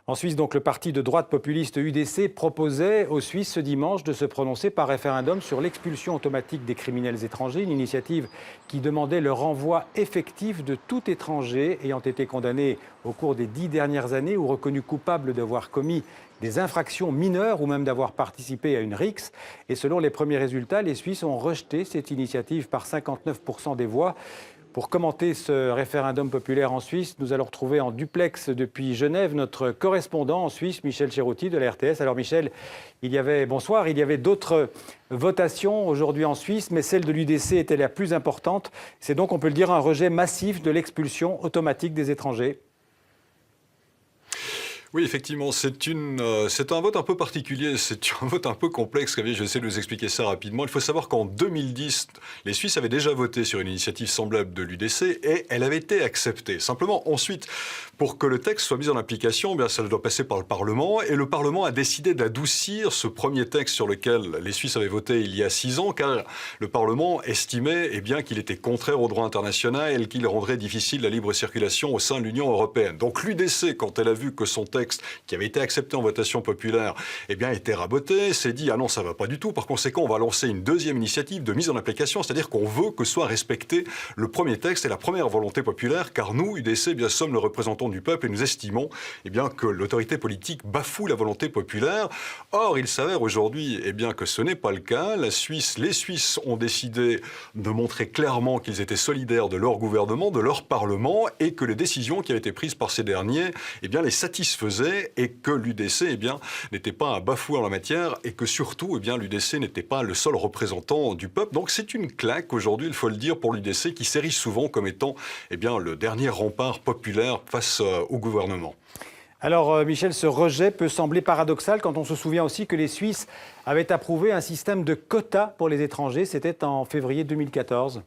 En Suisse, donc, le parti de droite populiste UDC proposait aux Suisses ce dimanche de se prononcer par référendum sur l'expulsion automatique des criminels étrangers, une initiative qui demandait le renvoi effectif de tout étranger ayant été condamné au cours des 10 dernières années ou reconnu coupable d'avoir commis des infractions mineures ou même d'avoir participé à une rixe. Et selon les premiers résultats, les Suisses ont rejeté cette initiative par 59% des voix. Pour commenter ce référendum populaire en Suisse, nous allons retrouver en duplex depuis Genève notre correspondant en Suisse, Michel Cherouti de la RTS. Alors Michel, bonsoir, il y avait d'autres votations aujourd'hui en Suisse, mais celle de l'UDC était la plus importante. C'est donc, on peut le dire, un rejet massif de l'expulsion automatique des étrangers. Oui, effectivement, c'est un vote un peu particulier, c'est un vote un peu complexe. Je vais essayer de vous expliquer ça rapidement. Il faut savoir qu'en 2010, les Suisses avaient déjà voté sur une initiative semblable de l'UDC et elle avait été acceptée. Simplement, ensuite, pour que le texte soit mis en application, eh bien, ça doit passer par le Parlement et le Parlement a décidé d'adoucir ce premier texte sur lequel les Suisses avaient voté il y a 6 ans, car le Parlement estimait qu'il était contraire au droit international et qu'il rendrait difficile la libre circulation au sein de l'Union européenne. Donc l'UDC, quand elle a vu que son texte qui avait été accepté en votation populaire, était raboté, s'est dit « Ah non, ça va pas du tout. Par conséquent, on va lancer une deuxième initiative de mise en application, c'est-à-dire qu'on veut que soit respecté le premier texte et la première volonté populaire, car nous, UDC, sommes le représentant du peuple et nous estimons que l'autorité politique bafoue la volonté populaire. Or, il s'avère aujourd'hui que ce n'est pas le cas. Les Suisses ont décidé de montrer clairement qu'ils étaient solidaires de leur gouvernement, de leur Parlement, et que les décisions qui avaient été prises par ces derniers les satisfaisaient et que l'UDC n'était pas un bafoué en la matière et que surtout l'UDC n'était pas le seul représentant du peuple. Donc c'est une claque aujourd'hui, il faut le dire, pour l'UDC qui s'érige souvent comme étant le dernier rempart populaire face au gouvernement. Alors Michel, ce rejet peut sembler paradoxal quand on se souvient aussi que les Suisses avaient approuvé un système de quotas pour les étrangers, c'était en février 2014.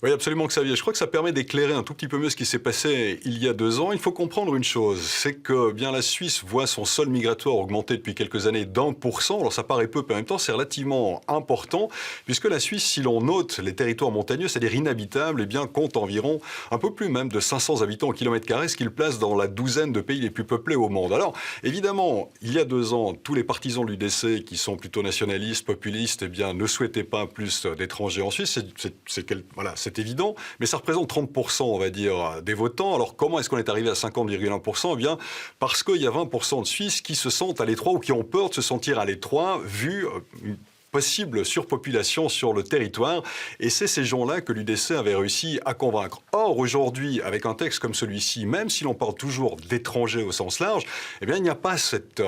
Oui, absolument, Xavier. Je crois que ça permet d'éclairer un tout petit peu mieux ce qui s'est passé il y a 2 ans. Il faut comprendre une chose, c'est que la Suisse voit son sol migratoire augmenter depuis quelques années d'1%. Alors ça paraît peu, mais en même temps c'est relativement important, puisque la Suisse, si l'on note les territoires montagneux, c'est-à-dire inhabitables, compte environ un peu plus même de 500 habitants au kilomètre carré, ce qui le place dans la douzaine de pays les plus peuplés au monde. Alors évidemment, il y a 2 ans, tous les partisans de l'UDC, qui sont plutôt nationalistes, populistes, ne souhaitaient pas plus d'étrangers en Suisse. C'est évident, mais ça représente 30%, on va dire, des votants. Alors comment est-ce qu'on est arrivé à 50,1% ? Parce qu'il y a 20% de Suisses qui se sentent à l'étroit ou qui ont peur de se sentir à l'étroit vu une possible surpopulation sur le territoire. Et c'est ces gens-là que l'UDC avait réussi à convaincre. Or, aujourd'hui, avec un texte comme celui-ci, même si l'on parle toujours d'étrangers au sens large, il n'y a pas cette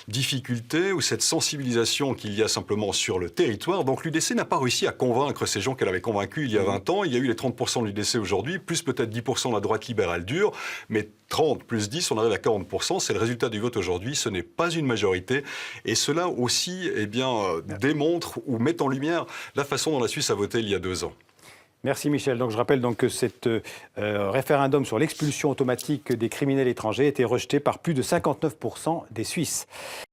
difficulté ou cette sensibilisation qu'il y a simplement sur le territoire. Donc l'UDC n'a pas réussi à convaincre ces gens qu'elle avait convaincus il y a 20 ans. Il y a eu les 30% de l'UDC aujourd'hui, plus peut-être 10% de la droite libérale dure, mais 30 plus 10, on arrive à 40%. C'est le résultat du vote aujourd'hui. Ce n'est pas une majorité. Et cela aussi, démontre ou met en lumière la façon dont la Suisse a voté il y a 2 ans. Merci Michel. Donc, je rappelle que cet référendum sur l'expulsion automatique des criminels étrangers a été rejeté par plus de 59% des Suisses.